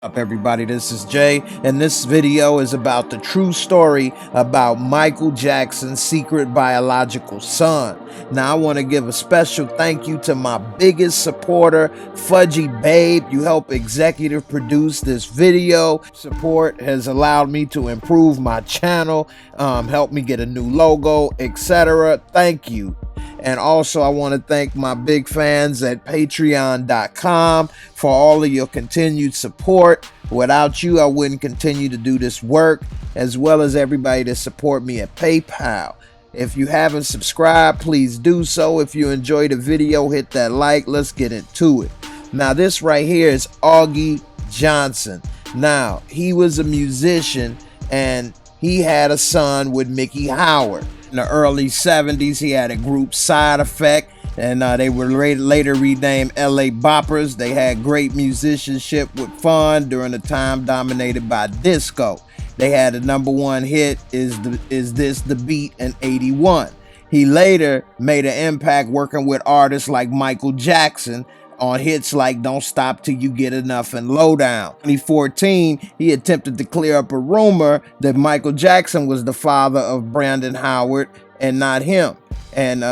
Up everybody, this is Jay, and this video is about the true story about Michael Jackson's secret biological son. Now I want to give a special thank you to my biggest supporter, Fudgy Babe. You helped executive produce this video. Support has allowed me to improve my channel, help me get a new logo, etc. Thank you. And also I want to thank my big fans at patreon.com for all of your continued support. Without you, I wouldn't continue to do this work, as well as everybody that support me at PayPal. If you haven't subscribed, please do so. If you enjoyed the video, hit that like. Let's get into it. Now this right here is Oggy Johnson. Now he was a musician and he had a son with Mickey Howard. In the early 70s, he had a group, Side Effect, and they were later renamed LA Boppers. They had great musicianship with fun during a time dominated by disco. They had a #1 hit, Is This the Beat, in '81. He later made an impact working with artists like Michael Jackson on hits like Don't Stop Till You Get Enough and Lowdown. In 2014, he attempted to clear up a rumor that Michael Jackson was the father of Brandon Howard and not him. And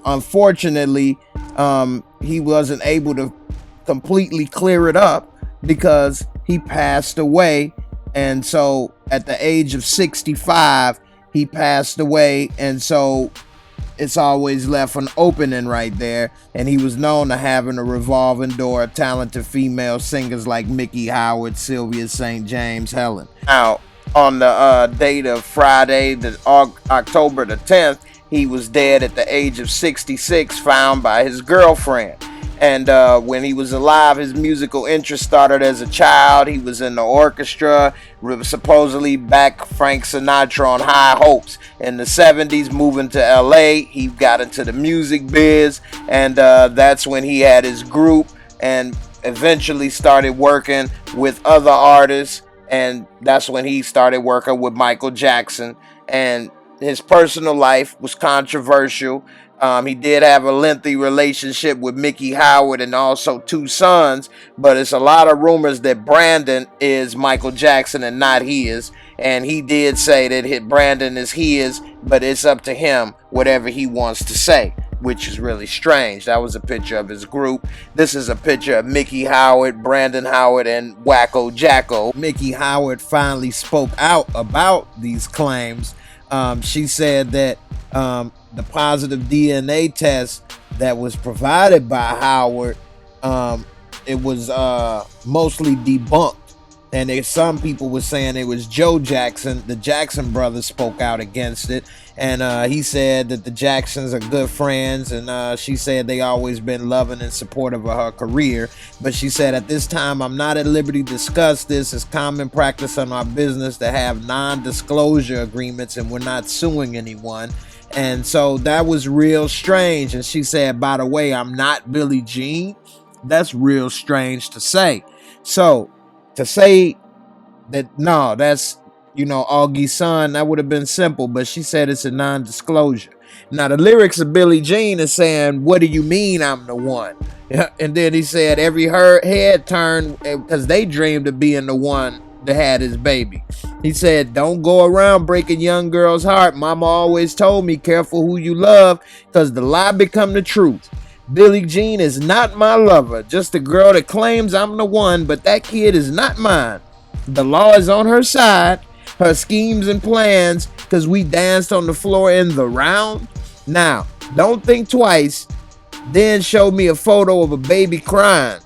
unfortunately, he wasn't able to completely clear it up because he passed away. And so at the age of 65, he passed away. And so it's always left an opening right there, and he was known to having a revolving door of talented female singers like Mickey Howard, Sylvia St. James, Helen. Now, on the date of Friday, October the 10th, he was dead at the age of 66, found by his girlfriend. And when he was alive, his musical interest started as a child. He was in the orchestra, supposedly back Frank Sinatra on High Hopes. In the 70s, moving to LA, he got into the music biz, and that's when he had his group and eventually started working with other artists, and that's when he started working with Michael Jackson. And his personal life was controversial. He did have a lengthy relationship with Mickey Howard and also 2 sons, but it's a lot of rumors that Brandon is Michael Jackson and not his. And he did say that Brandon is his, but it's up to him, whatever he wants to say, which is really strange. That was a picture of his group. This is a picture of Mickey Howard, Brandon Howard, and Wacko Jacko. Mickey Howard finally spoke out about these claims. She said that the positive DNA test that was provided by Howard, it was mostly debunked. And some people were saying it was Joe Jackson. The Jackson brothers spoke out against it. And he said that the Jacksons are good friends. And she said they always been loving and supportive of her career. But she said, at this time, I'm not at liberty to discuss this. It's common practice in our business to have non-disclosure agreements, and we're not suing anyone. And so that was real strange. And she said, by the way, I'm not Billie Jean. That's real strange to say. So to say that, no, that's, Augie's son, that would have been simple. But she said it's a non-disclosure. Now, the lyrics of Billie Jean is saying, what do you mean I'm the one? And then he said every head turned because they dreamed of being the one that had his baby. He said, don't go around breaking young girls' heart. Mama always told me, careful who you love, because the lie become the truth. Billie Jean is not my lover, just a girl that claims I'm the one, but that kid is not mine. The law is on her side, her schemes and plans, because we danced on the floor in the round. Now, don't think twice, then show me a photo of a baby crying.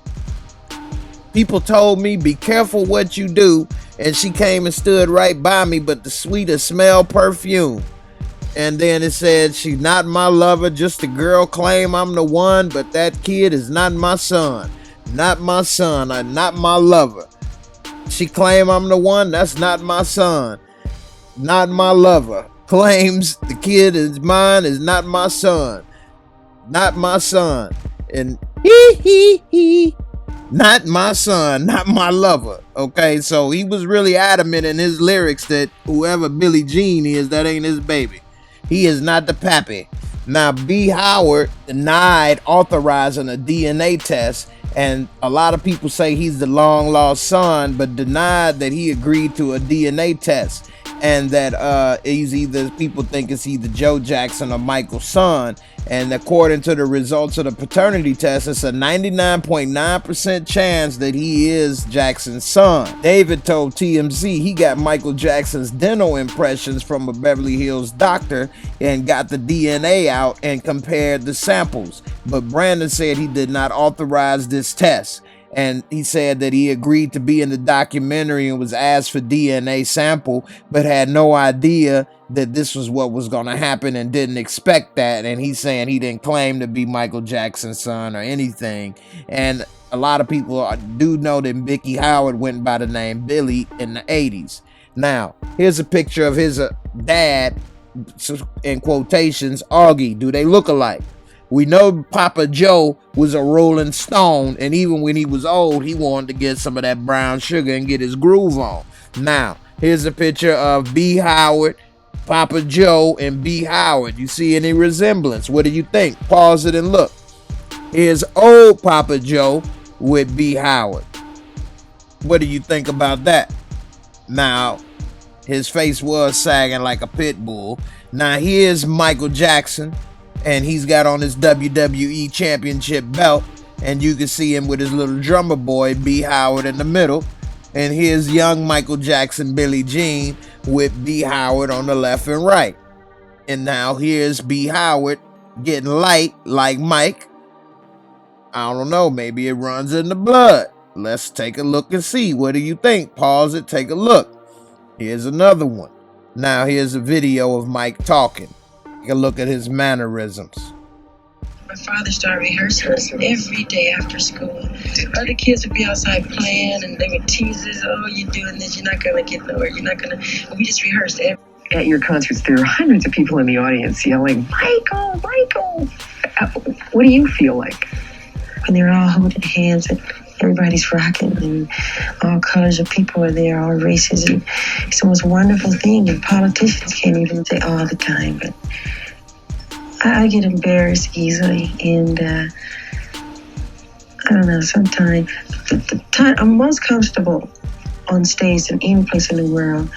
People told me, be careful what you do, and she came and stood right by me, but the sweetest smell perfume. And then it said, she's not my lover, just a girl claim I'm the one, but that kid is not my son. Not my son, or not my lover. She claim I'm the one, that's not my son. Not my lover. Claims the kid is mine, is not my son. Not my son. And he. Not my son, not my lover. Okay, so he was really adamant in his lyrics that whoever Billie Jean is, that ain't his baby. He is not the pappy. Now, B. Howard denied authorizing a DNA test And a lot of people say he's the long lost son, but denied that he agreed to a DNA test, and that he's either, people think it's either Joe Jackson or Michael's son. And according to the results of the paternity test, it's a 99.9% chance that he is Jackson's son. David told TMZ he got Michael Jackson's dental impressions from a Beverly Hills doctor and got the DNA out and compared the samples. But Brandon said he did not authorize this test. And he said that he agreed to be in the documentary and was asked for DNA sample, but had no idea that this was what was going to happen and didn't expect that. And he's saying he didn't claim to be Michael Jackson's son or anything. And a lot of people do know that Mickey Howard went by the name Billy in the 80s. Now, here's a picture of his dad, in quotations, Oggy. Do they look alike? We know Papa Joe was a Rolling Stone, and even when he was old, he wanted to get some of that brown sugar and get his groove on. Now, here's a picture of B. Howard, Papa Joe, and B. Howard. You see any resemblance? What do you think? Pause it and look. Here's old Papa Joe with B. Howard. What do you think about that? Now, his face was sagging like a pit bull. Now, here's Michael Jackson, and he's got on his WWE Championship belt, and you can see him with his little drummer boy, B. Howard, in the middle. And here's young Michael Jackson, Billie Jean, with B. Howard on the left and right. And now here's B. Howard getting light like Mike. I don't know, maybe it runs in the blood. Let's take a look and see. What do you think? Pause it, take a look. Here's another one. Now here's a video of Mike talking. Take a look at his mannerisms. My father started rehearsing us every day after school. The other kids would be outside playing, and they would tease us, oh, you're doing this, you're not going to get nowhere, you're not going to... We just rehearsed every... At your concerts, there are hundreds of people in the audience yelling, Michael, Michael! What do you feel like? When they're all holding hands and everybody's rocking, and all colors of people are there, all races, and it's the most wonderful thing, and politicians can't even say all the time, but I get embarrassed easily, and I don't know, sometimes the time I'm most comfortable on stage than any place in the world.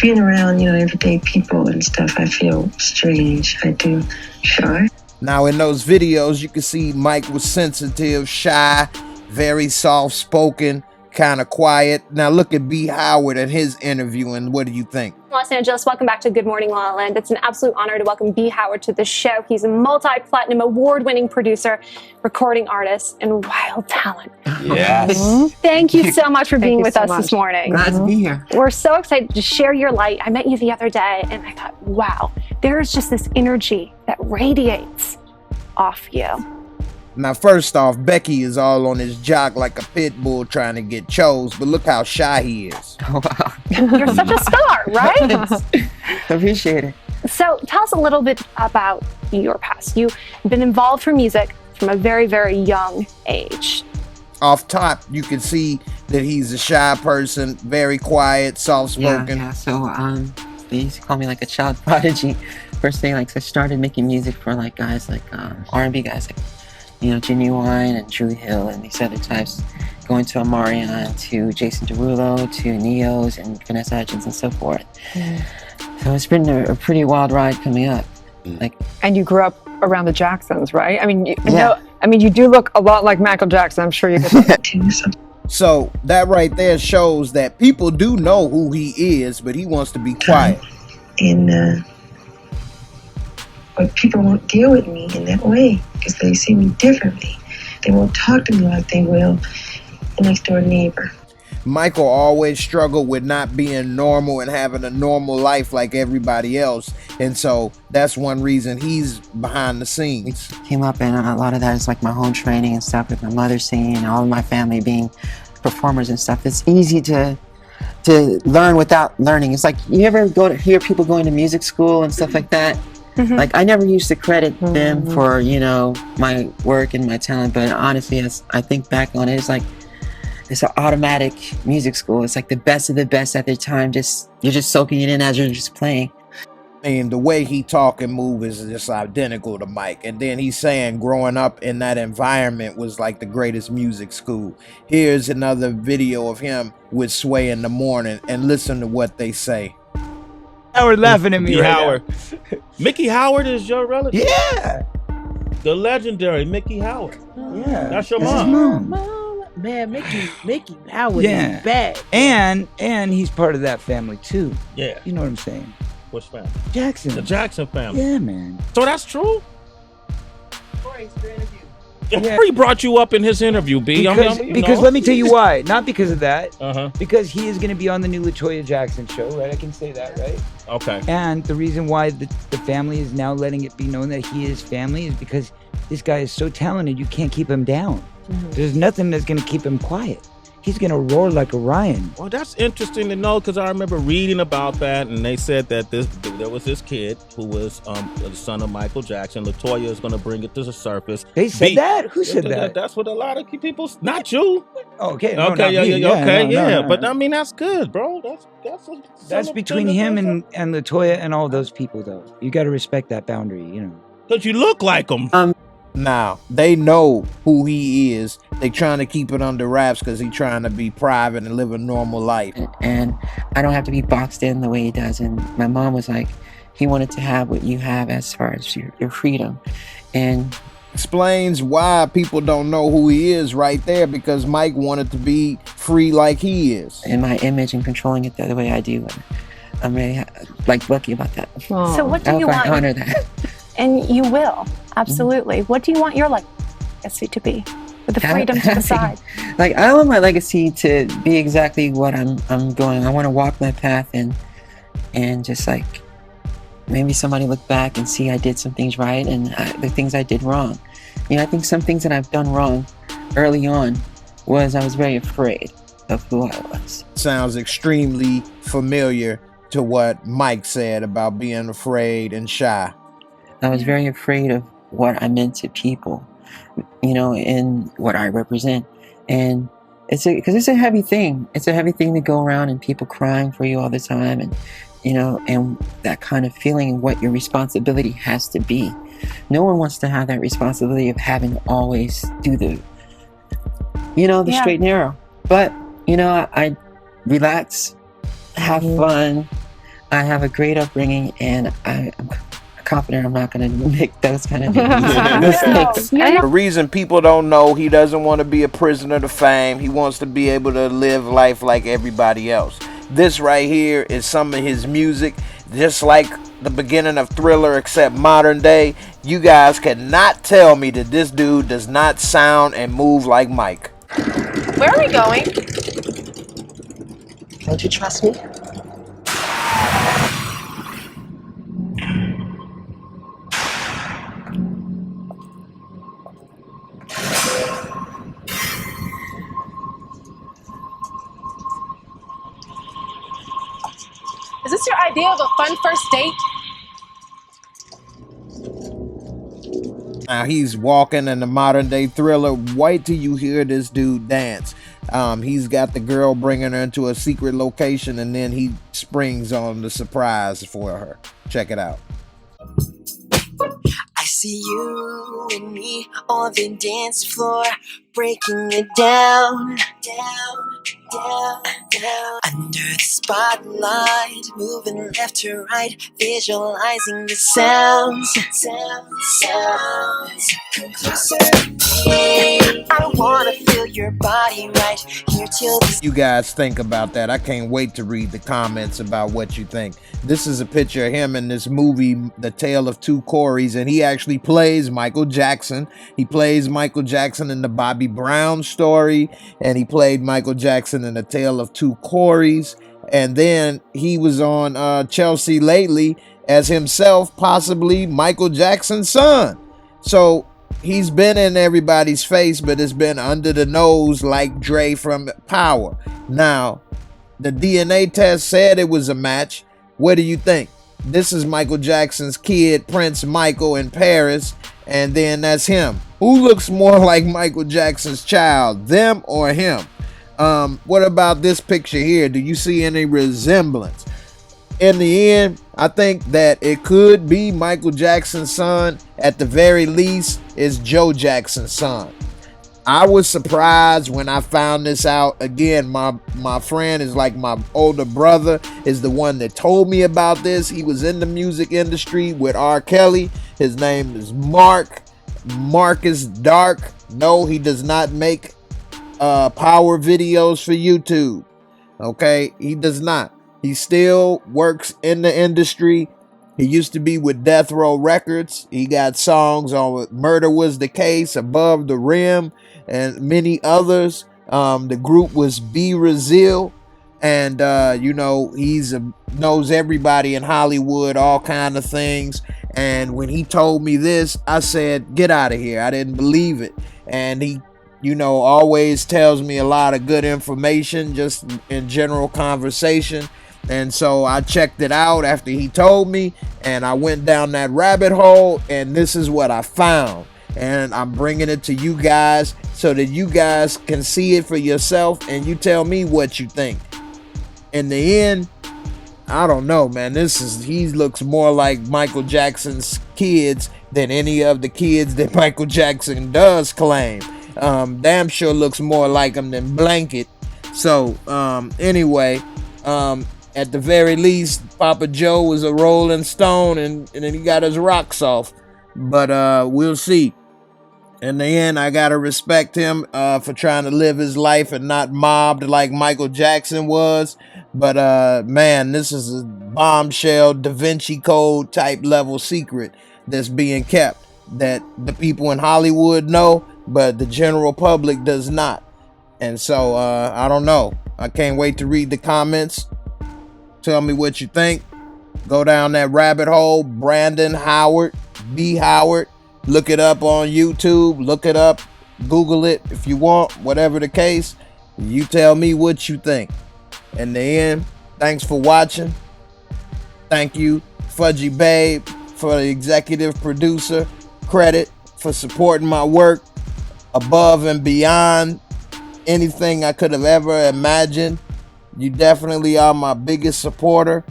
Being around, everyday people and stuff, I feel strange. I do. Shy. Now in those videos, you can see Mike was sensitive, shy, very soft-spoken, kind of quiet. Now look at B. Howard and his interview, and what do you think? Los Angeles, welcome back to Good Morning La La Land. It's an absolute honor to welcome B. Howard to the show. He's a multi-platinum award-winning producer, recording artist, and wild talent. Yes. Thank you so much for being with us this morning. Glad to be here. We're so excited to share your light. I met you the other day, and I thought, wow, there's just this energy that radiates off you. Now, first off, Becky is all on his jock like a pit bull trying to get chose, but look how shy he is. Oh, wow. You're such a star, right? Appreciate it. So tell us a little bit about your past. You've been involved for music from a very, very young age. Off top, you can see that he's a shy person, very quiet, soft-spoken. Yeah. So they used to call me like a child prodigy. First thing, I started making music for guys like R&B guys like Jimmy Wine and Drew Hill and these other types, going to Omarion, to Jason Derulo, to Neos and Vanessa Hudgens and so forth. So it's been a pretty wild ride coming up. And you grew up around the Jacksons, right? I mean, you do look a lot like Michael Jackson. I'm sure you get that. So that right there shows that people do know who he is, but he wants to be quiet. And but people won't deal with me in that way because they see me differently. They won't talk to me like they will the next door neighbor. Michael always struggled with not being normal and having a normal life like everybody else. And so that's one reason he's behind the scenes. Came up, and a lot of that is my home training and stuff with my mother singing and all of my family being performers and stuff. It's easy to learn without learning. It's like, you ever hear people going to music school and stuff like that? I never used to credit them for, my work and my talent, but honestly, as I think back on it, it's an automatic music school. It's like the best of the best at their time. You're just soaking it in as you're just playing. And the way he talk and move is just identical to Mike. And then he's saying growing up in that environment was like the greatest music school. Here's another video of him with Sway in the morning, and listen to what they say. Howard laughing at me Mickey right Howard. Mickey Howard is your relative? Yeah. The legendary Mickey Howard. Yeah. That's your His mom. Man, Mickey Howard Yeah. is bad. And he's part of that family too. Yeah. You know what I'm saying? Which family? Jackson. The Jackson family. Yeah, man. So that's true? Yeah. He brought you up in his interview, B. Because let me tell you why. Not because of that. Uh-huh. Because he is going to be on the new LaToya Jackson show, right? I can say that, right? Okay. And the reason why the family is now letting it be known that he is family is because this guy is so talented, you can't keep him down. There's nothing that's going to keep him quiet. He's going to roar like Orion. Well, that's interesting to know, because I remember reading about that, and they said that there was this kid who was the son of Michael Jackson. LaToya is going to bring it to the surface. They said that? Who said that? That's what a lot of people. Not you. Okay. No, Okay. not me. Yeah. No. But I mean, that's good, bro. That's between him and LaToya and all those people, though. You got to respect that boundary, you know. Because you look like him. Now, they know who he is. They trying to keep it under wraps because he trying to be private and live a normal life. And I don't have to be boxed in the way he does. And my mom was like, he wanted to have what you have as far as your freedom. And explains why people don't know who he is right there, because Mike wanted to be free like he is. And my image and controlling it the other way I do. And I'm really lucky about that. So what do you I want? honor that. And you will, absolutely. What do you want your legacy to be? With the freedom to decide. I want my legacy to be exactly what I'm going. I want to walk my path and just maybe somebody look back and see I did some things right and the things I did wrong. You know, I think some things that I've done wrong early on was I was very afraid of who I was. Sounds extremely familiar to what Mike said about being afraid and shy. I was very afraid of what I meant to people, you know, and what I represent. And because it's a heavy thing. It's a heavy thing to go around and people crying for you all the time, and you know, and that kind of feeling and what your responsibility has to be. No one wants to have that responsibility of having to always do the straight and narrow. But you know, I relax, have fun. I have a great upbringing, and I'm confident I'm not going to make those kind of mistakes. The reason people don't know, he doesn't want to be a prisoner to fame. He wants to be able to live life like everybody else. This right here is some of his music, just like the beginning of Thriller, except modern day. You guys cannot tell me that this dude does not sound and move like Mike. Where are we going? Don't you trust me? Is this your idea of a fun first date? Now he's walking in the modern day Thriller. Wait till you hear this dude dance. He's got the girl bringing her into a secret location, and then he springs on the surprise for her. Check it out. I see you and me on the dance floor, breaking it down, under the spotlight, moving left to right, visualizing the sounds. Come closer to me. I wanna feel your body right here till this. You guys think about that. I can't wait to read the comments about what you think. This is a picture of him in this movie, The Tale of Two Corys, and he actually plays Michael Jackson. He plays Michael Jackson in the Bobby Brown story, and he played Michael Jackson in The Tale of Two Corys. And then he was on Chelsea lately as himself, possibly Michael Jackson's son. So he's been in everybody's face, but it's been under the nose like Dre from Power. Now, the DNA test said it was a match. What do you think? This is Michael Jackson's kid, Prince Michael, in Paris, and then that's him. Who looks more like Michael Jackson's child, them or him? What about this picture here? Do you see any resemblance? in the end, I think that it could be Michael Jackson's son. At the very least, it's Joe Jackson's son. I was surprised when I found this out. Again, my friend is like my older brother, is the one that told me about this. He was in the music industry with R. Kelly. His name is Marcus Dark. No, he does not make power videos for YouTube. Okay, he does not. He still works in the industry. He used to be with Death Row Records. He got songs on Murder Was the Case, Above the Rim, and many others. The group was Be Brazil, and you know, knows everybody in Hollywood, all kind of things. And when he told me this, I said, get out of here. I didn't believe it. And he, you know, always tells me a lot of good information just in general conversation. And so I checked it out after he told me, and I went down that rabbit hole, and this is what I found. And I'm bringing it to you guys so that you guys can see it for yourself, and you tell me what you think. In the end, I don't know, man. He looks more like Michael Jackson's kids than any of the kids that Michael Jackson does claim. Damn sure looks more like him than Blanket. So anyway, at the very least, Papa Joe was a Rolling Stone, and then he got his rocks off. But we'll see. In the end, I gotta respect him for trying to live his life and not mobbed like Michael Jackson was. But man, this is a bombshell Da Vinci Code type level secret that's being kept, that the people in Hollywood know, but the general public does not. And so I don't know. I can't wait to read the comments. Tell me what you think. Go down that rabbit hole. Brandon Howard, B. Howard. Look it up on YouTube. Look it up. Google it if you want. Whatever the case, you tell me what you think. In the end, thanks for watching. Thank you, Fudgy Babe, for the executive producer. Credit for supporting my work above and beyond anything I could have ever imagined. You definitely are my biggest supporter,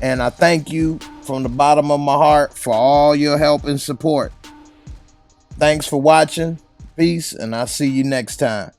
and I thank you from the bottom of my heart for all your help and support. Thanks for watching. Peace, and I'll see you next time.